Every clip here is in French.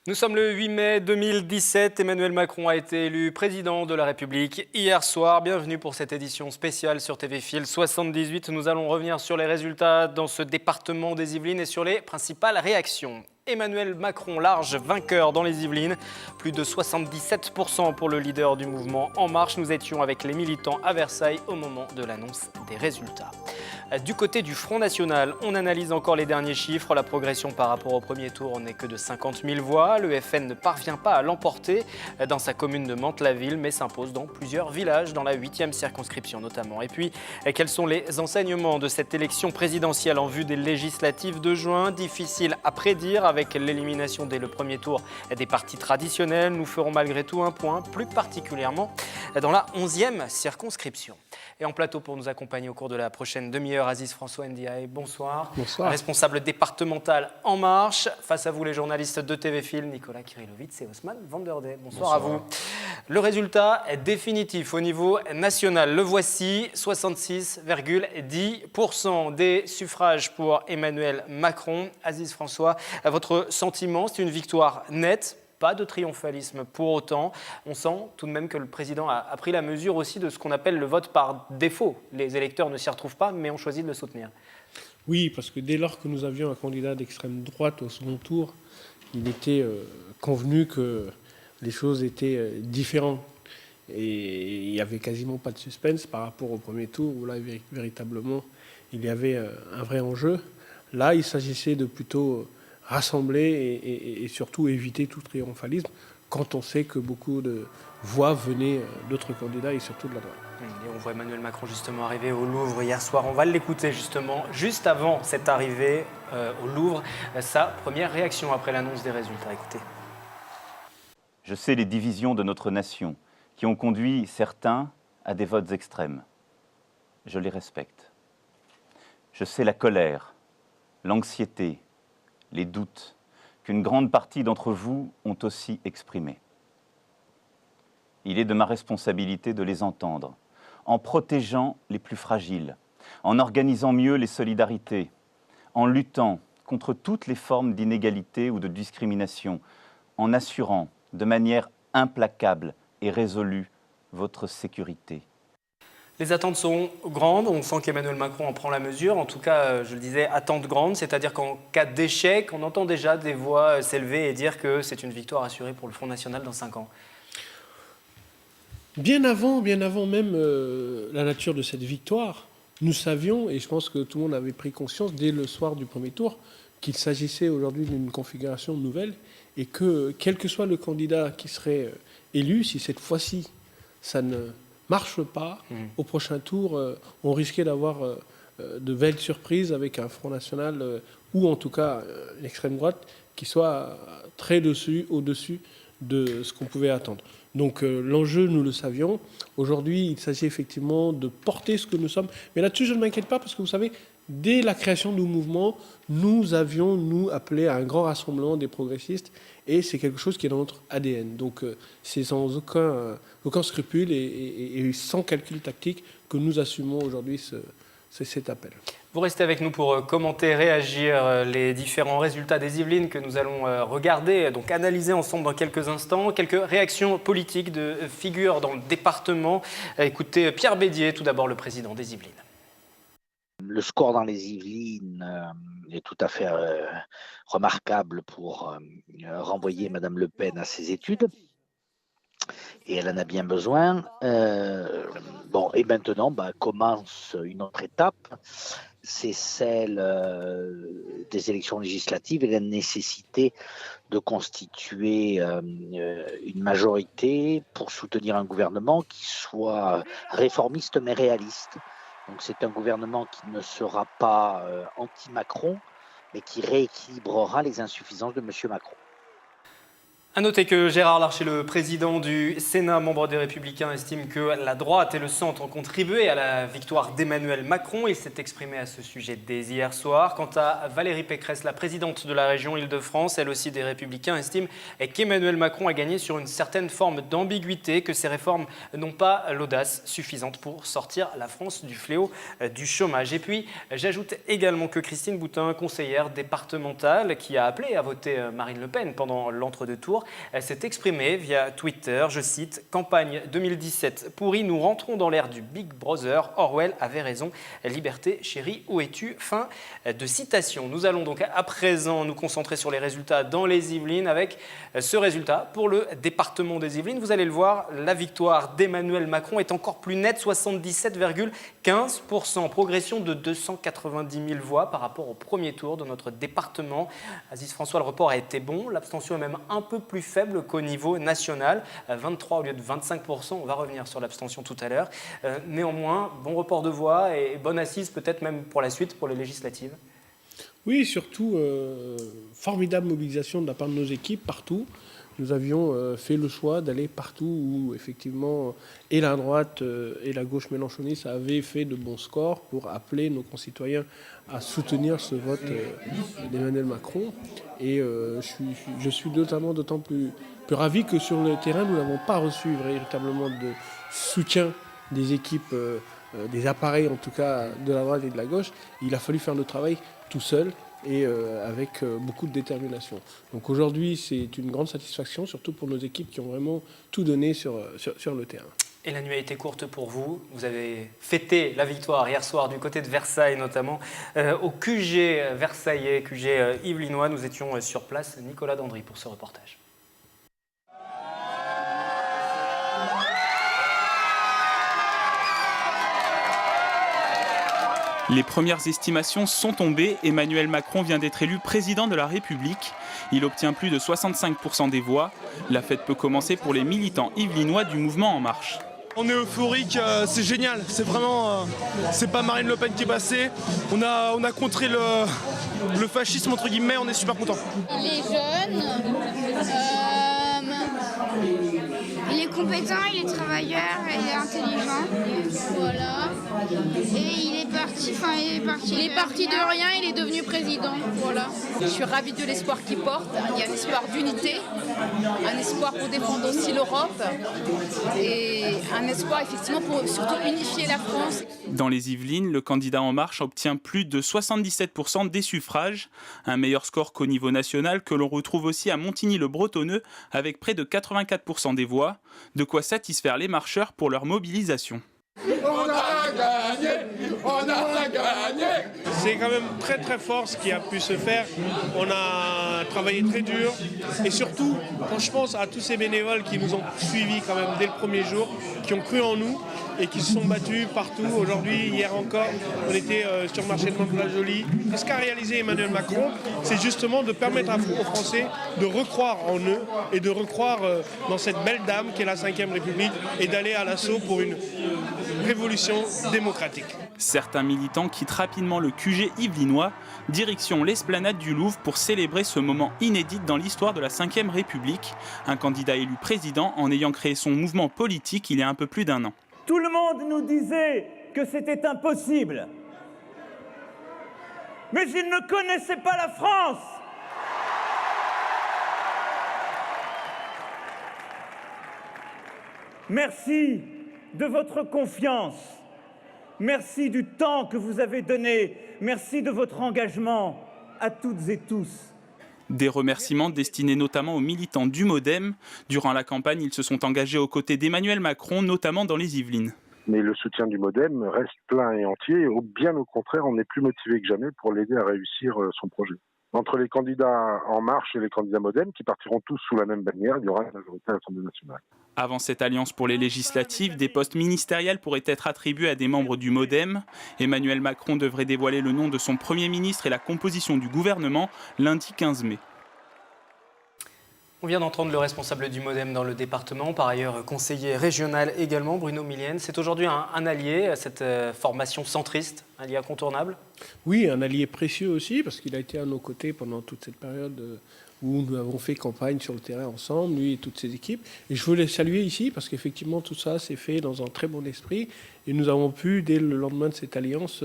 Nous sommes le 8 mai 2017. Emmanuel Macron a été élu président de la République hier soir. Bienvenue pour cette édition spéciale sur TV Fil 78. Nous allons revenir sur les résultats dans ce département des Yvelines et sur les principales réactions. Emmanuel Macron, large vainqueur dans les Yvelines. Plus de 77% pour le leader du mouvement En Marche. Nous étions avec les militants à Versailles au moment de l'annonce des résultats. Du côté du Front National, on analyse encore les derniers chiffres. La progression par rapport au premier tour n'est que de 50 000 voix. Le FN ne parvient pas à l'emporter dans sa commune de Mantes-la-Ville, mais s'impose dans plusieurs villages, dans la 8e circonscription notamment. Et puis, quels sont les enseignements de cette élection présidentielle en vue des législatives de juin? Difficile à prédire avec l'élimination dès le premier tour des partis traditionnels. Nous ferons malgré tout un point, plus particulièrement dans la 11e circonscription. Et en plateau pour nous accompagner au cours de la prochaine demi-heure, Aziz François Ndiaye, bonsoir. Bonsoir. Responsable départemental En Marche. Face à vous, les journalistes de TV Fil, Nicolas Kirilovitz et Osman Vanderde. Bonsoir à vous. Le résultat est définitif au niveau national. Le voici, 66,10% des suffrages pour Emmanuel Macron. Aziz François, votre sentiment, c'est une victoire nette? Pas de triomphalisme pour autant. On sent tout de même que le président a pris la mesure aussi de ce qu'on appelle le vote par défaut. Les électeurs ne s'y retrouvent pas, mais ont choisi de le soutenir. Oui, parce que dès lors que nous avions un candidat d'extrême droite au second tour, il était convenu que les choses étaient différentes. Et il n'y avait quasiment pas de suspense par rapport au premier tour, où là, véritablement, il y avait un vrai enjeu. Là, il s'agissait de plutôt rassembler et surtout éviter tout triomphalisme quand on sait que beaucoup de voix venaient d'autres candidats et surtout de la droite. Et on voit Emmanuel Macron justement arriver au Louvre hier soir. On va l'écouter justement juste avant cette arrivée au Louvre. Sa première réaction après l'annonce des résultats. Écoutez. Je sais les divisions de notre nation qui ont conduit certains à des votes extrêmes. Je les respecte. Je sais la colère, l'anxiété, les doutes qu'une grande partie d'entre vous ont aussi exprimés. Il est de ma responsabilité de les entendre, en protégeant les plus fragiles, en organisant mieux les solidarités, en luttant contre toutes les formes d'inégalité ou de discrimination, en assurant de manière implacable et résolue votre sécurité. Les attentes sont grandes, on sent qu'Emmanuel Macron en prend la mesure. En tout cas, je le disais, attentes grandes, c'est-à-dire qu'en cas d'échec, on entend déjà des voix s'élever et dire que c'est une victoire assurée pour le Front National dans 5 ans. Bien avant même la nature de cette victoire, nous savions, et je pense que tout le monde avait pris conscience dès le soir du premier tour, qu'il s'agissait aujourd'hui d'une configuration nouvelle et que, quel que soit le candidat qui serait élu, si cette fois-ci ça ne marche pas, au prochain tour, on risquait d'avoir de belles surprises avec un Front National ou en tout cas une extrême droite qui soit très au-dessus de ce qu'on pouvait attendre. Donc l'enjeu, nous le savions. Aujourd'hui, il s'agit effectivement de porter ce que nous sommes. Mais là-dessus, je ne m'inquiète pas parce que vous savez, dès la création du mouvement, nous avions, nous, appelé à un grand rassemblement des progressistes et c'est quelque chose qui est dans notre ADN. Donc c'est sans aucun scrupule et sans calcul tactique que nous assumons aujourd'hui cet appel. Vous restez avec nous pour commenter, réagir les différents résultats des Yvelines que nous allons regarder, donc analyser ensemble dans quelques instants. Quelques réactions politiques de figures dans le département. Écoutez Pierre Bédier, tout d'abord le président des Yvelines. Le score dans les Yvelines est tout à fait remarquable pour renvoyer Madame Le Pen à ses études. Et elle en a bien besoin. Et maintenant, commence une autre étape. C'est celle des élections législatives et la nécessité de constituer une majorité pour soutenir un gouvernement qui soit réformiste mais réaliste. Donc c'est un gouvernement qui ne sera pas anti-Macron, mais qui rééquilibrera les insuffisances de M. Macron. A noter que Gérard Larcher, le président du Sénat, membre des Républicains, estime que la droite et le centre ont contribué à la victoire d'Emmanuel Macron. Il s'est exprimé à ce sujet dès hier soir. Quant à Valérie Pécresse, la présidente de la région Île-de-France, elle aussi des Républicains, estime qu'Emmanuel Macron a gagné sur une certaine forme d'ambiguïté, que ces réformes n'ont pas l'audace suffisante pour sortir la France du fléau du chômage. Et puis, j'ajoute également que Christine Boutin, conseillère départementale, qui a appelé à voter Marine Le Pen pendant l'entre-deux-tours, elle s'est exprimée via Twitter, je cite, « Campagne 2017 pourrie, nous rentrons dans l'ère du Big Brother. Orwell avait raison. Liberté, chérie, où es-tu » Fin de citation. Nous allons donc à présent nous concentrer sur les résultats dans les Yvelines avec ce résultat pour le département des Yvelines. Vous allez le voir, la victoire d'Emmanuel Macron est encore plus nette, 77,15%, progression de 290 000 voix par rapport au premier tour de notre département. Aziz François, le report a été bon, l'abstention est même un peu plus faible qu'au niveau national, 23 au lieu de 25%, on va revenir sur l'abstention tout à l'heure. Néanmoins, bon report de voix et bonne assise peut-être même pour la suite, pour les législatives. Oui, surtout, formidable mobilisation de la part de nos équipes partout. Nous avions fait le choix d'aller partout où, effectivement, et la droite et la gauche mélenchoniste avaient fait de bons scores pour appeler nos concitoyens à soutenir ce vote d'Emmanuel Macron. Et je suis notamment d'autant plus ravi que sur le terrain, nous n'avons pas reçu véritablement de soutien des équipes, des appareils en tout cas, de la droite et de la gauche. Il a fallu faire le travail tout seul et avec beaucoup de détermination. Donc aujourd'hui, c'est une grande satisfaction, surtout pour nos équipes qui ont vraiment tout donné sur le terrain. Et la nuit a été courte pour vous. Vous avez fêté la victoire hier soir du côté de Versailles, notamment au QG versaillais, QG yvelinois. Nous étions sur place. Nicolas Dandry pour ce reportage. Les premières estimations sont tombées. Emmanuel Macron vient d'être élu président de la République. Il obtient plus de 65% des voix. La fête peut commencer pour les militants yvelinois du mouvement En Marche. On est euphorique, c'est génial, c'est vraiment, c'est pas Marine Le Pen qui est passée, on a contré le fascisme entre guillemets, on est super content. Il est jeune, il est compétent, il est travailleur, il est intelligent, voilà, et il est parti de rien, il est devenu président, voilà. Je suis ravie de l'espoir qu'il porte, il y a un espoir d'unité, un espoir pour défendre aussi l'Europe et un espoir effectivement pour surtout unifier la France. Dans les Yvelines, le candidat En Marche obtient plus de 77% des suffrages, un meilleur score qu'au niveau national que l'on retrouve aussi à Montigny-le-Bretonneux avec près de 84% des voix, de quoi satisfaire les marcheurs pour leur mobilisation. On a gagné, on a gagné. C'est quand même très très fort ce qui a pu se faire. On a travaillé très dur et surtout, quand je pense à tous ces bénévoles qui nous ont suivis quand même dès le premier jour, qui ont cru en nous et qui se sont battus partout. Aujourd'hui, hier encore, on était sur le marché de Mantes-la-Jolie. Et ce qu'a réalisé Emmanuel Macron, c'est justement de permettre aux Français de recroire en eux et de recroire dans cette belle dame qu'est la Ve République et d'aller à l'assaut pour une révolution démocratique. Certains militants quittent rapidement le QG yvelinois, direction l'esplanade du Louvre pour célébrer ce moment inédit dans l'histoire de la Ve République, un candidat élu président en ayant créé son mouvement politique il y a un peu plus d'1 an. Tout le monde nous disait que c'était impossible. Mais ils ne connaissaient pas la France. Merci de votre confiance. Merci du temps que vous avez donné. Merci de votre engagement à toutes et tous. Des remerciements destinés notamment aux militants du MoDem. Durant la campagne, ils se sont engagés aux côtés d'Emmanuel Macron, notamment dans les Yvelines. Mais le soutien du MoDem reste plein et entier. Bien au contraire, on est plus motivé que jamais pour l'aider à réussir son projet. Entre les candidats En Marche et les candidats MoDem, qui partiront tous sous la même bannière, il y aura une majorité à l'Assemblée nationale. Avant cette alliance pour les législatives, des postes ministériels pourraient être attribués à des membres du MoDem. Emmanuel Macron devrait dévoiler le nom de son Premier ministre et la composition du gouvernement lundi 15 mai. On vient d'entendre le responsable du MoDem dans le département, par ailleurs conseiller régional également, Bruno Millienne. C'est aujourd'hui un allié à cette formation centriste, un allié incontournable ? Oui, un allié précieux aussi, parce qu'il a été à nos côtés pendant toute cette période où nous avons fait campagne sur le terrain ensemble, lui et toutes ses équipes. Et je voulais saluer ici, parce qu'effectivement, tout ça s'est fait dans un très bon esprit. Et nous avons pu, dès le lendemain de cette alliance,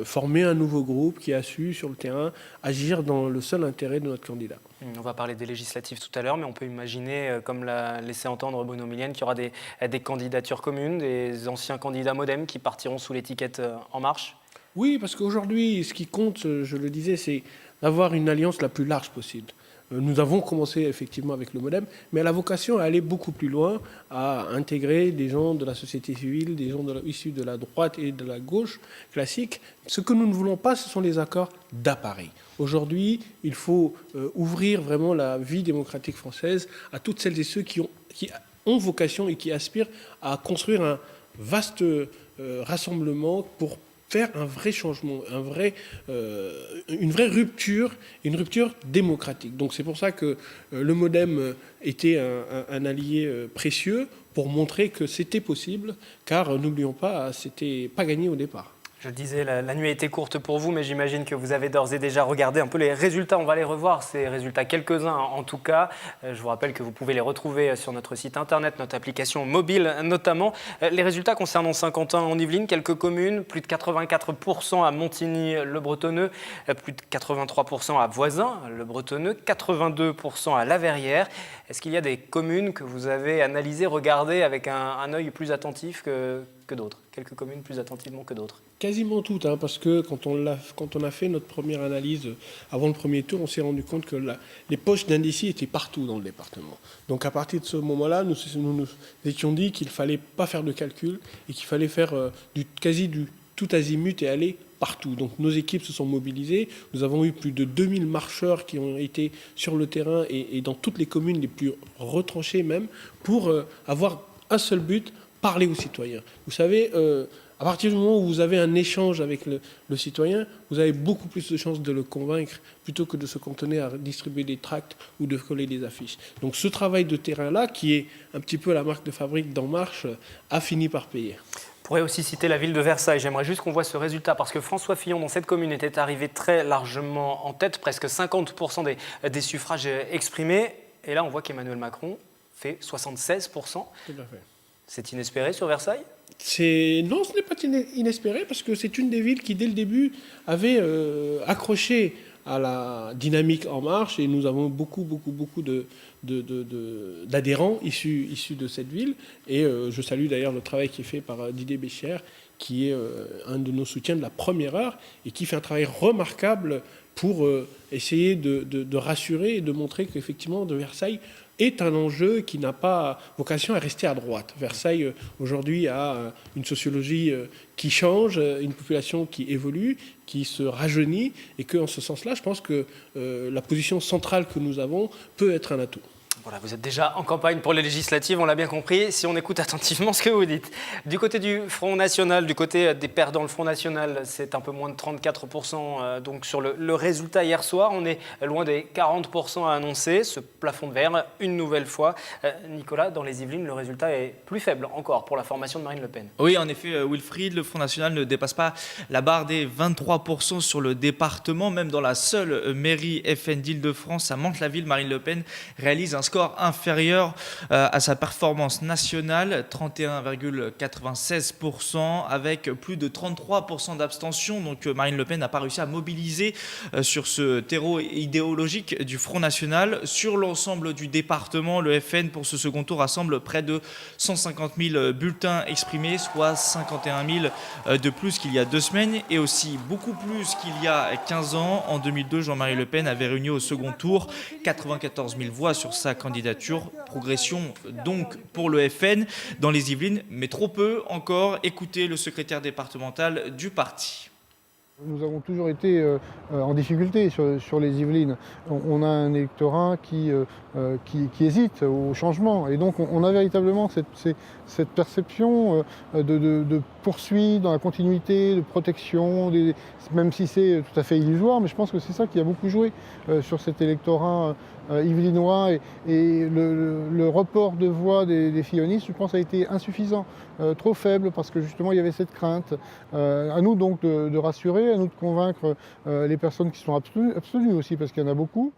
former un nouveau groupe qui a su, sur le terrain, agir dans le seul intérêt de notre candidat. On va parler des législatives tout à l'heure, mais on peut imaginer, comme l'a laissé entendre Bruno Millienne, qu'il y aura des candidatures communes, des anciens candidats MoDem qui partiront sous l'étiquette En Marche. Oui, parce qu'aujourd'hui, ce qui compte, je le disais, c'est d'avoir une alliance la plus large possible. Nous avons commencé effectivement avec le MoDem, mais elle a vocation à aller beaucoup plus loin, à intégrer des gens de la société civile, des gens issus de la droite et de la gauche classique. Ce que nous ne voulons pas, ce sont les accords d'appareil. Aujourd'hui, il faut ouvrir vraiment la vie démocratique française à toutes celles et ceux qui ont vocation et qui aspirent à construire un vaste rassemblement pour faire un vrai changement, une vraie rupture, une rupture démocratique. Donc c'est pour ça que le MoDem était un allié précieux pour montrer que c'était possible, car n'oublions pas, c'était pas gagné au départ. Je le disais, la nuit a été courte pour vous, mais j'imagine que vous avez d'ores et déjà regardé un peu les résultats. On va les revoir, ces résultats, quelques-uns en tout cas. Je vous rappelle que vous pouvez les retrouver sur notre site internet, notre application mobile notamment. Les résultats concernant Saint-Quentin en Yvelines, quelques communes, plus de 84% à Montigny-le-Bretonneux, plus de 83% à Voisins, le Bretonneux, 82% à La Verrière. Est-ce qu'il y a des communes que vous avez analysées, regardées avec un œil plus attentif que d'autres? Quelques communes plus attentivement que d'autres? Quasiment toutes, parce que quand on a fait notre première analyse avant le premier tour, on s'est rendu compte que les poches d'indécis étaient partout dans le département. Donc à partir de ce moment-là, nous étions dit qu'il ne fallait pas faire de calcul et qu'il fallait faire du tout azimut et aller partout. Donc nos équipes se sont mobilisées. Nous avons eu plus de 2000 marcheurs qui ont été sur le terrain et dans toutes les communes les plus retranchées même, pour avoir un seul but, parler aux citoyens. Vous savez, à partir du moment où vous avez un échange avec le citoyen, vous avez beaucoup plus de chances de le convaincre plutôt que de se cantonner à distribuer des tracts ou de coller des affiches. Donc ce travail de terrain-là, qui est un petit peu la marque de fabrique d'En Marche, a fini par payer. On pourrait aussi citer la ville de Versailles. J'aimerais juste qu'on voit ce résultat parce que François Fillon, dans cette commune, était arrivé très largement en tête, presque 50% des suffrages exprimés. Et là, on voit qu'Emmanuel Macron fait 76%. Tout à fait. C'est inespéré sur Versailles ? Non, ce n'est pas inespéré parce que c'est une des villes qui, dès le début, avait accroché à la dynamique En Marche et nous avons beaucoup d'adhérents issus de cette ville. Et je salue d'ailleurs le travail qui est fait par Didier Béchère, qui est un de nos soutiens de la première heure et qui fait un travail remarquable pour essayer de rassurer et de montrer qu'effectivement, de Versailles est un enjeu qui n'a pas vocation à rester à droite. Versailles, aujourd'hui, a une sociologie qui change, une population qui évolue, qui se rajeunit, et qu'en ce sens-là, je pense que la position centrale que nous avons peut être un atout. Voilà, vous êtes déjà en campagne pour les législatives, on l'a bien compris, si on écoute attentivement ce que vous dites. Du côté du Front National, du côté des perdants, le Front National, c'est un peu moins de 34%. Donc sur le résultat hier soir, on est loin des 40% à annoncer. Ce plafond de verre, une nouvelle fois. Nicolas, dans les Yvelines, le résultat est plus faible encore pour la formation de Marine Le Pen. Oui, en effet, Wilfried, le Front National ne dépasse pas la barre des 23% sur le département. Même dans la seule mairie FN d'Île-de-France, à Mantes-la-Ville, Marine Le Pen réalise un score inférieur à sa performance nationale, 31,96%, avec plus de 33% d'abstention. Donc Marine Le Pen n'a pas réussi à mobiliser sur ce terreau idéologique du Front National. Sur l'ensemble du département, le FN pour ce second tour rassemble près de 150 000 bulletins exprimés, soit 51 000 de plus qu'il y a 2 semaines et aussi beaucoup plus qu'il y a 15 ans. En 2002, Jean-Marie Le Pen avait réuni au second tour 94 000 voix sur sa candidature. Progression donc pour le FN dans les Yvelines, mais trop peu encore. Écoutez le secrétaire départemental du parti. Nous avons toujours été en difficulté sur les Yvelines. On a un électorat qui hésite au changement. Et donc on a véritablement cette perception de poursuite dans la continuité, de protection, même si c'est tout à fait illusoire, mais je pense que c'est ça qui a beaucoup joué sur cet électorat yvelinois. Et le report de voix des fillonistes, je pense, a été insuffisant, trop faible, parce que justement il y avait cette crainte. À nous donc de rassurer, à nous de convaincre les personnes qui sont abstenues aussi, parce qu'il y en a beaucoup.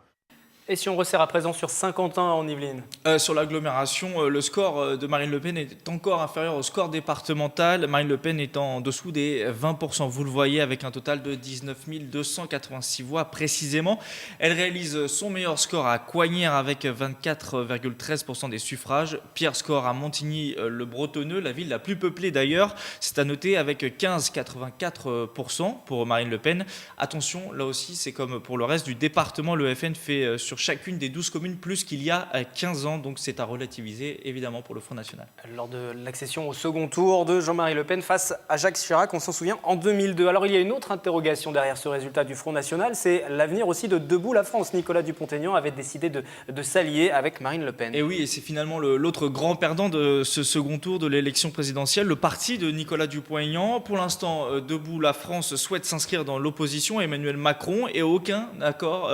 Et si on resserre à présent sur Saint-Quentin en Yvelines? Sur l'agglomération, le score de Marine Le Pen est encore inférieur au score départemental. Marine Le Pen est en dessous des 20%. Vous le voyez, avec un total de 19 286 voix précisément. Elle réalise son meilleur score à Coignères avec 24,13% des suffrages. Pire score à Montigny-le-Bretonneux, la ville la plus peuplée d'ailleurs. C'est à noter avec 15,84% pour Marine Le Pen. Attention, là aussi, c'est comme pour le reste du département. Le FN fait sur chacune des 12 communes plus qu'il y a 15 ans. Donc c'est à relativiser évidemment pour le Front National. Lors de l'accession au second tour de Jean-Marie Le Pen face à Jacques Chirac, on s'en souvient, en 2002. Alors il y a une autre interrogation derrière ce résultat du Front National, c'est l'avenir aussi de Debout la France. Nicolas Dupont-Aignan avait décidé de s'allier avec Marine Le Pen. Et oui, et c'est finalement l'autre grand perdant de ce second tour de l'élection présidentielle, le parti de Nicolas Dupont-Aignan. Pour l'instant, Debout la France souhaite s'inscrire dans l'opposition à Emmanuel Macron et aucun accord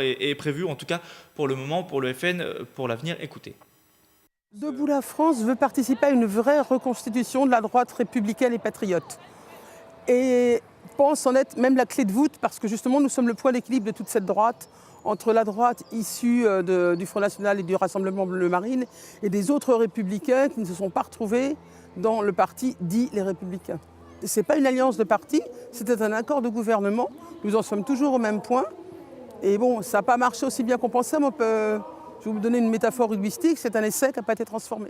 est prévu, en tout cas pour le moment, pour le FN, pour l'avenir. Écoutez. Debout la France veut participer à une vraie reconstitution de la droite républicaine et patriote. Et pense en être même la clé de voûte, parce que justement nous sommes le point d'équilibre de toute cette droite, entre la droite issue du Front National et du Rassemblement Bleu Marine et des autres républicains qui ne se sont pas retrouvés dans le parti dit les Républicains. Ce n'est pas une alliance de partis, c'était un accord de gouvernement. Nous en sommes toujours au même point. Et bon, ça n'a pas marché aussi bien qu'on pensait. Je vais vous donner une métaphore rugbyistique, c'est un essai qui n'a pas été transformé.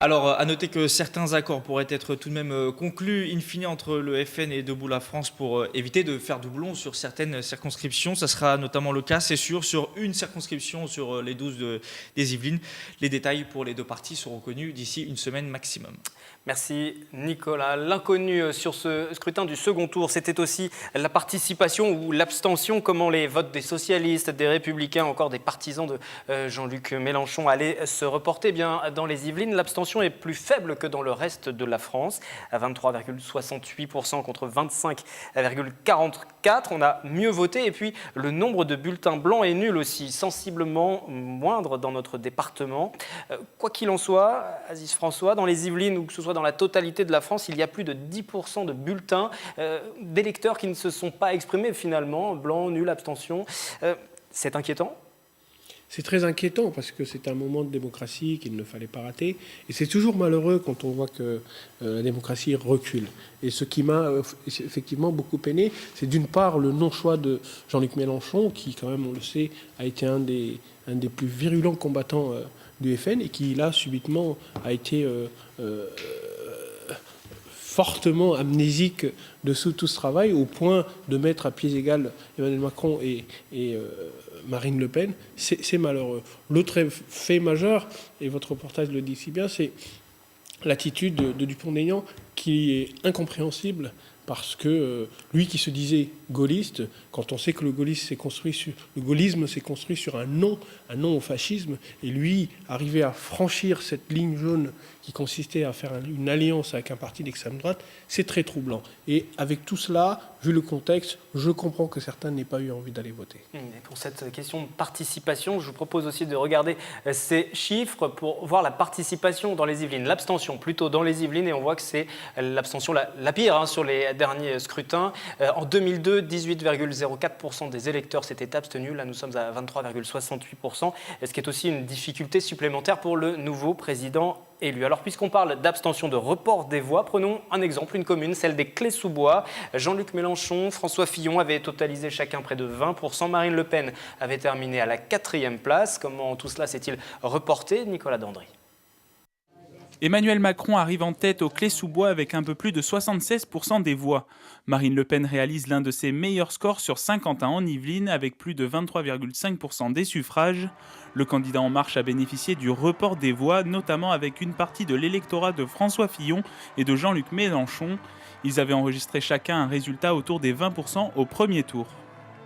Alors, à noter que certains accords pourraient être tout de même conclus in fine entre le FN et Debout la France pour éviter de faire doublon sur certaines circonscriptions. Ça sera notamment le cas, c'est sûr, sur une circonscription sur les 12 des Yvelines. Les détails pour les deux partis seront connus d'ici une semaine maximum. Merci Nicolas. L'inconnu sur ce scrutin du second tour, c'était aussi la participation ou l'abstention, comment les votes des socialistes, des républicains, encore des partisans de Jean-Luc Mélenchon allaient se reporter. Bien, dans les Yvelines, l'abstention est plus faible que dans le reste de la France, à 23,68% contre 25,44%. On a mieux voté et puis le nombre de bulletins blancs est nul aussi, sensiblement moindre dans notre département. Quoi qu'il en soit, Aziz François, dans les Yvelines ou que ce soit dans la totalité de la France, il y a plus de 10% de bulletins d'électeurs qui ne se sont pas exprimés finalement, blanc, nul, abstention. C'est inquiétant ? C'est très inquiétant parce que c'est un moment de démocratie qu'il ne fallait pas rater. Et c'est toujours malheureux quand on voit que la démocratie recule. Et ce qui m'a effectivement beaucoup peiné, c'est d'une part le non-choix de Jean-Luc Mélenchon, qui quand même, on le sait, a été un des plus virulents combattants du FN et qui là, subitement, a été fortement amnésique de tout ce travail, au point de mettre à pieds égaux Emmanuel Macron et Marine Le Pen. C'est malheureux. L'autre fait majeur, et votre reportage le dit si bien, c'est l'attitude de Dupont-Aignan qui est incompréhensible, parce que lui qui se disait gaulliste, quand on sait que le gaullisme s'est construit sur un non au fascisme, et lui arriver à franchir cette ligne jaune qui consistait à faire une alliance avec un parti d'extrême droite, c'est très troublant. Et avec tout cela, vu le contexte, je comprends que certains n'aient pas eu envie d'aller voter. Et pour cette question de participation, je vous propose aussi de regarder ces chiffres pour voir la participation dans les Yvelines, l'abstention plutôt dans les Yvelines, et on voit que c'est l'abstention la pire sur les derniers scrutins. En 2002, 18,04% des électeurs s'étaient abstenus. Là, nous sommes à 23,68%, ce qui est aussi une difficulté supplémentaire pour le nouveau président élu. Alors, puisqu'on parle d'abstention, de report des voix, prenons un exemple, une commune, celle des Clés-sous-Bois. Jean-Luc Mélenchon, François Fillon avaient totalisé chacun près de 20%. Marine Le Pen avait terminé à la 4e place. Comment tout cela s'est-il reporté, Nicolas Dandry? Emmanuel Macron arrive en tête aux Clés-sous-Bois avec un peu plus de 76% des voix. Marine Le Pen réalise l'un de ses meilleurs scores sur Saint-Quentin en Yvelines avec plus de 23,5% des suffrages. Le candidat En Marche a bénéficié du report des voix, notamment avec une partie de l'électorat de François Fillon et de Jean-Luc Mélenchon. Ils avaient enregistré chacun un résultat autour des 20% au premier tour.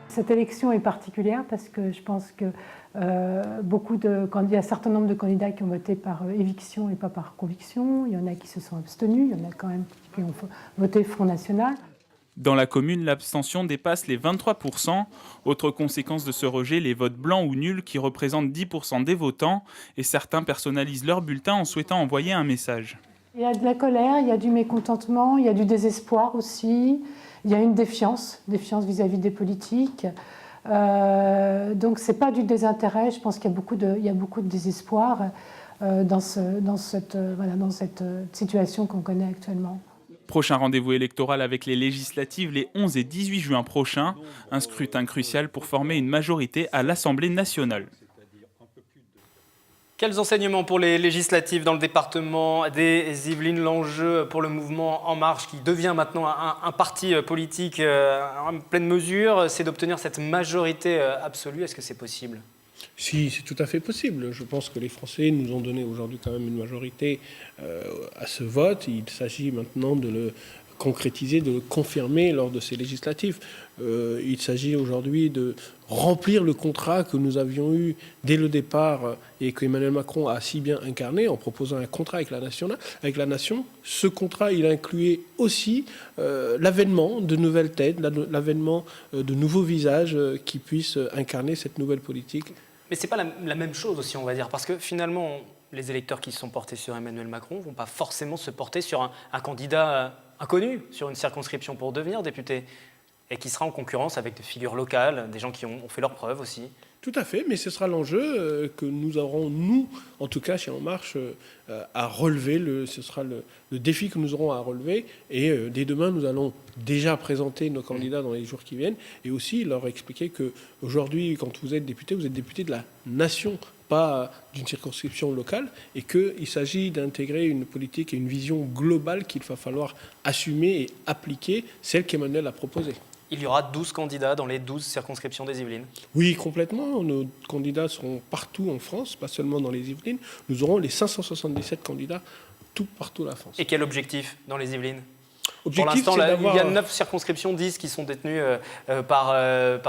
Cette élection est particulière parce que je pense que il y a un certain nombre de candidats qui ont voté par éviction et pas par conviction. Il y en a qui se sont abstenus, il y en a quand même qui ont voté Front National. Dans la commune, l'abstention dépasse les 23%. Autre conséquence de ce rejet, les votes blancs ou nuls qui représentent 10% des votants. Et certains personnalisent leur bulletin en souhaitant envoyer un message. Il y a de la colère, il y a du mécontentement, il y a du désespoir aussi. Il y a une défiance vis-à-vis des politiques. Donc ce n'est pas du désintérêt, je pense qu'il y a beaucoup de désespoir dans cette situation qu'on connaît actuellement. Prochain rendez-vous électoral avec les législatives les 11 et 18 juin prochains. Un scrutin crucial pour former une majorité à l'Assemblée nationale. Quels enseignements pour les législatives dans le département des Yvelines? L'enjeu pour le mouvement En Marche, qui devient maintenant un parti politique en pleine mesure, c'est d'obtenir cette majorité absolue. Est-ce que c'est possible? Si, c'est tout à fait possible. Je pense que les Français nous ont donné aujourd'hui quand même une majorité à ce vote. Il s'agit maintenant de le concrétiser, de le confirmer lors de ces législatives. Il s'agit aujourd'hui de remplir le contrat que nous avions eu dès le départ et que Emmanuel Macron a si bien incarné en proposant un contrat avec la nation. Ce contrat, il incluait aussi l'avènement de nouvelles têtes, l'avènement de nouveaux visages qui puissent incarner cette nouvelle politique. Mais ce n'est pas la même chose aussi, on va dire, parce que finalement, les électeurs qui se sont portés sur Emmanuel Macron ne vont pas forcément se porter sur un candidat inconnu, sur une circonscription pour devenir député, et qui sera en concurrence avec des figures locales, des gens qui ont fait leurs preuves aussi. Tout à fait, mais ce sera l'enjeu que nous aurons, nous, en tout cas chez En Marche, à relever. Ce sera le défi que nous aurons à relever. Et dès demain, nous allons déjà présenter nos candidats dans les jours qui viennent et aussi leur expliquer qu'aujourd'hui, quand vous êtes député de la nation, pas d'une circonscription locale, et qu'il s'agit d'intégrer une politique et une vision globale qu'il va falloir assumer et appliquer, celle qu'Emmanuel a proposée. Il y aura 12 candidats dans les 12 circonscriptions des Yvelines. Oui, complètement. Nos candidats seront partout en France, pas seulement dans les Yvelines. Nous aurons les 577 candidats partout en France. Et quel objectif dans les Yvelines? Objectif, pour l'instant, c'est il y a 9 circonscriptions, 10 qui sont détenues par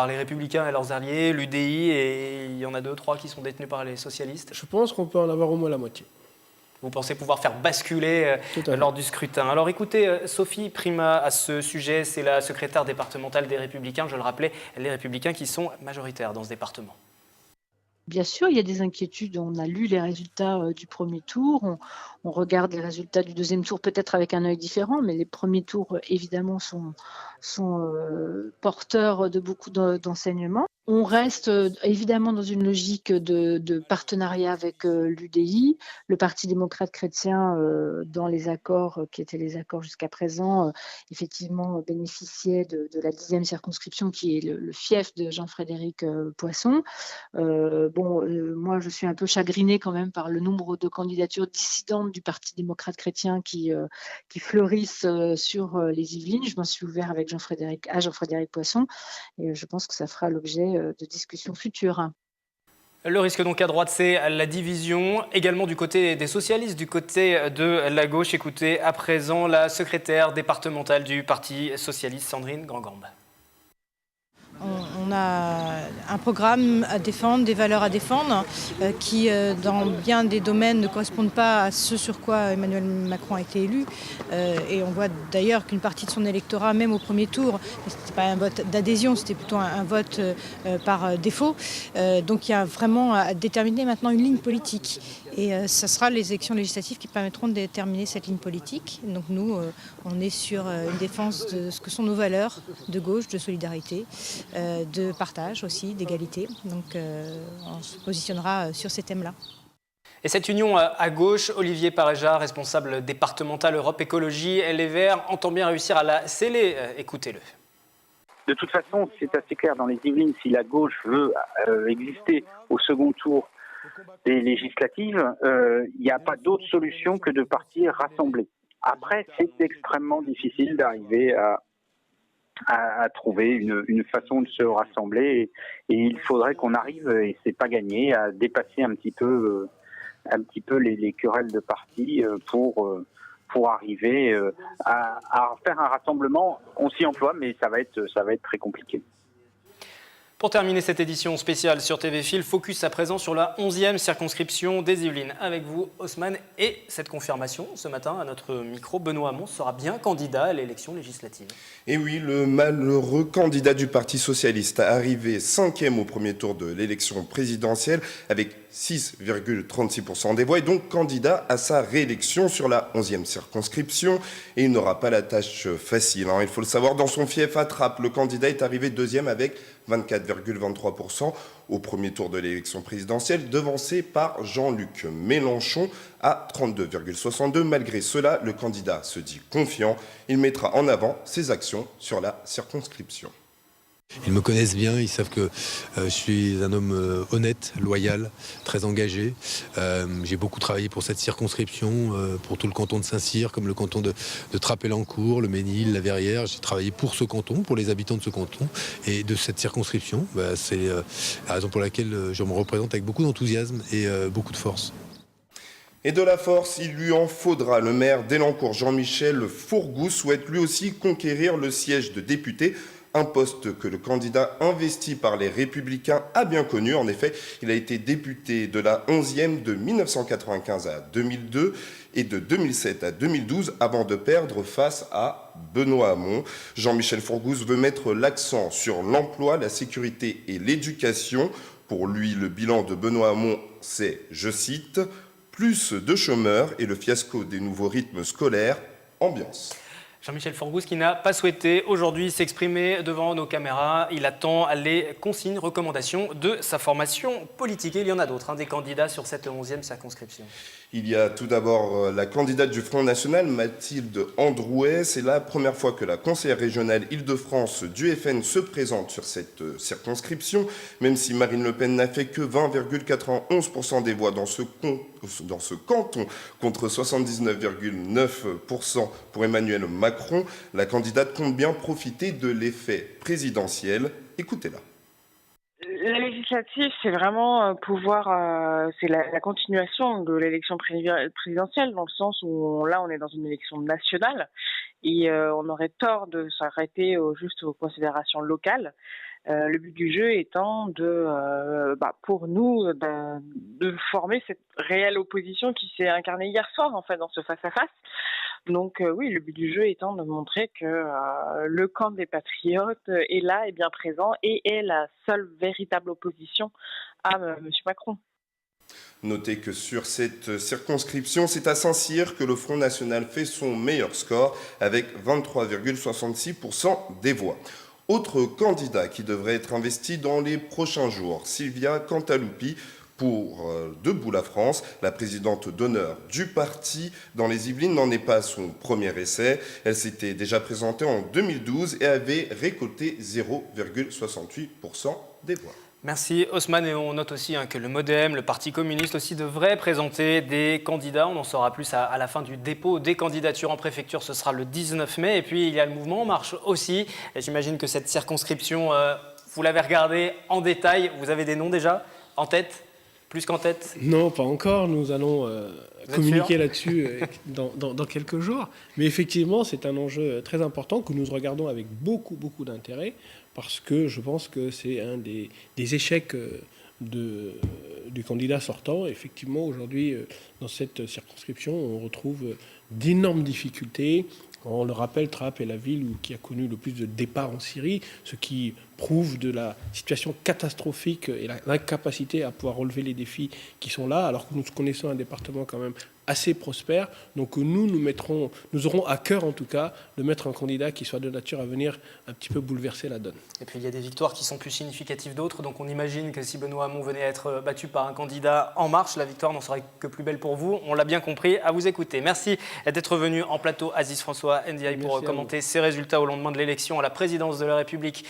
les Républicains et leurs alliés, l'UDI, et il y en a 2-3 qui sont détenues par les socialistes. Je pense qu'on peut en avoir au moins la moitié. Vous pensez pouvoir faire basculer lors du scrutin. Alors écoutez, Sophie Primas, à ce sujet, c'est la secrétaire départementale des Républicains, je le rappelais, les Républicains qui sont majoritaires dans ce département. Bien sûr, il y a des inquiétudes. On a lu les résultats du premier tour. On regarde les résultats du deuxième tour, peut-être avec un œil différent, mais les premiers tours, évidemment, sont porteurs de beaucoup d'enseignements. On reste évidemment dans une logique de partenariat avec l'UDI. Le Parti démocrate chrétien, dans les accords qui étaient les accords jusqu'à présent, effectivement bénéficiait de la 10e circonscription qui est le fief de Jean-Frédéric Poisson. Moi, je suis un peu chagrinée quand même par le nombre de candidatures dissidentes du Parti démocrate chrétien qui fleurissent sur les Yvelines. Je m'en suis ouvert avec Jean-Frédéric Poisson et je pense que ça fera l'objet de discussions futures. Le risque donc à droite, c'est la division, également du côté des socialistes, du côté de la gauche. Écoutez à présent la secrétaire départementale du Parti socialiste, Sandrine Grand-Gambe. On a un programme à défendre, des valeurs à défendre qui, dans bien des domaines, ne correspondent pas à ce sur quoi Emmanuel Macron a été élu. Et on voit d'ailleurs qu'une partie de son électorat, même au premier tour, ce n'était pas un vote d'adhésion, c'était plutôt un vote par défaut. Donc il y a vraiment à déterminer maintenant une ligne politique. Et ce sera les élections législatives qui permettront de déterminer cette ligne politique. Donc nous, on est sur une défense de ce que sont nos valeurs de gauche, de solidarité, de partage aussi, d'égalité. Donc on se positionnera sur ces thèmes-là. Et cette union à gauche, Olivier Pareja, responsable départemental Europe Écologie et Les Verts, entend bien réussir à la sceller. Écoutez-le. De toute façon, c'est assez clair dans les Yvelines, si la gauche veut exister au second tour des législatives, il n'y a pas d'autre solution que de partir rassemblés. Après, c'est extrêmement difficile d'arriver à trouver une façon de se rassembler et il faudrait qu'on arrive, et c'est pas gagné, à dépasser un petit peu les querelles de partis pour arriver à faire un rassemblement. On s'y emploie, mais ça va être très compliqué. Pour terminer cette édition spéciale sur TV Fil, focus à présent sur la 11e circonscription des Yvelines. Avec vous, Haussmann, et cette confirmation ce matin à notre micro, Benoît Hamon sera bien candidat à l'élection législative. Et oui, le malheureux candidat du Parti socialiste, arrivé 5e au premier tour de l'élection présidentielle avec 6,36% des voix, est donc candidat à sa réélection sur la 11e circonscription. Et il n'aura pas la tâche facile, Il faut le savoir, dans son fief à Trappes, le candidat est arrivé 2e avec 24,23% au premier tour de l'élection présidentielle, devancé par Jean-Luc Mélenchon à 32,62%. Malgré cela, le candidat se dit confiant. Il mettra en avant ses actions sur la circonscription. Ils me connaissent bien, ils savent que je suis un homme honnête, loyal, très engagé. J'ai beaucoup travaillé pour cette circonscription, pour tout le canton de Saint-Cyr, comme le canton de Trapellancourt, le Ménil, la Verrière. J'ai travaillé pour ce canton, pour les habitants de ce canton et de cette circonscription. C'est la raison pour laquelle je me représente avec beaucoup d'enthousiasme et beaucoup de force. Et de la force, il lui en faudra. Le maire d'Elancourt, Jean-Michel Fourgou, souhaite lui aussi conquérir le siège de député. Un poste que le candidat investi par les Républicains a bien connu. En effet, il a été député de la 11e de 1995 à 2002 et de 2007 à 2012 avant de perdre face à Benoît Hamon. Jean-Michel Fourgouze veut mettre l'accent sur l'emploi, la sécurité et l'éducation. Pour lui, le bilan de Benoît Hamon, c'est, je cite, « plus de chômeurs et le fiasco des nouveaux rythmes scolaires, ambiance ». Jean-Michel Fourgouze qui n'a pas souhaité aujourd'hui s'exprimer devant nos caméras. Il attend les consignes, recommandations de sa formation politique. Et il y en a d'autres, des candidats sur cette 11e circonscription. Il y a tout d'abord la candidate du Front National, Mathilde Androuet. C'est la première fois que la conseillère régionale Île-de-France du FN se présente sur cette circonscription. Même si Marine Le Pen n'a fait que 20,91% des voix dans ce canton, contre 79,9% pour Emmanuel Macron, la candidate compte bien profiter de l'effet présidentiel. Écoutez-la. La législative, c'est vraiment c'est la continuation de l'élection présidentielle, dans le sens où là, on est dans une élection nationale et on aurait tort de s'arrêter juste aux considérations locales. Le but du jeu étant pour nous de former cette réelle opposition qui s'est incarnée hier soir en fait dans ce face-à-face. Donc oui, le but du jeu étant de montrer que le camp des patriotes est là, est bien présent et est la seule véritable opposition à M. Macron. Notez que sur cette circonscription, c'est à Saint-Cyr que le Front National fait son meilleur score avec 23,66% des voix. Autre candidat qui devrait être investi dans les prochains jours, Sylvia Cantaloupi, pour Debout la France. La présidente d'honneur du parti dans les Yvelines n'en est pas à son premier essai. Elle s'était déjà présentée en 2012 et avait récolté 0,68% des voix. Merci Haussmann, et on note aussi que le MoDem, le Parti communiste aussi, devrait présenter des candidats. On en saura plus à la fin du dépôt des candidatures en préfecture, ce sera le 19 mai. Et puis il y a le mouvement En Marche aussi. J'imagine que cette circonscription, vous l'avez regardée en détail. Vous avez des noms déjà en tête? Plus qu'en tête? Non, pas encore. Nous allons communiquer là-dessus dans quelques jours. Mais effectivement, c'est un enjeu très important que nous regardons avec beaucoup d'intérêt, parce que je pense que c'est un des échecs du candidat sortant. Effectivement, aujourd'hui, dans cette circonscription, on retrouve d'énormes difficultés. On le rappelle, Trappes est la ville qui a connu le plus de départs en Syrie, ce qui prouve de la situation catastrophique et l'incapacité à pouvoir relever les défis qui sont là, alors que nous connaissons un département quand même assez prospère. Donc nous aurons à cœur en tout cas de mettre un candidat qui soit de nature à venir un petit peu bouleverser la donne. Et puis il y a des victoires qui sont plus significatives d'autres, donc on imagine que si Benoît Hamon venait à être battu par un candidat En Marche, la victoire n'en serait que plus belle pour vous. On l'a bien compris, à vous écouter. Merci d'être venu en plateau, Aziz François Ndiaye, pour commenter ces résultats au lendemain de l'élection à la présidence de la République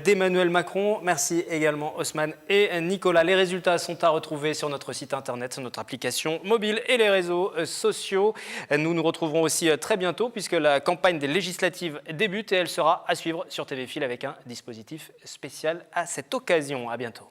d'Emmanuel Macron. Merci également Haussmann et Nicolas. Les résultats sont à retrouver sur notre site internet, sur notre application mobile et les réseaux sociaux. Nous nous retrouverons aussi très bientôt puisque la campagne des législatives débute et elle sera à suivre sur TV Fil avec un dispositif spécial à cette occasion. À bientôt.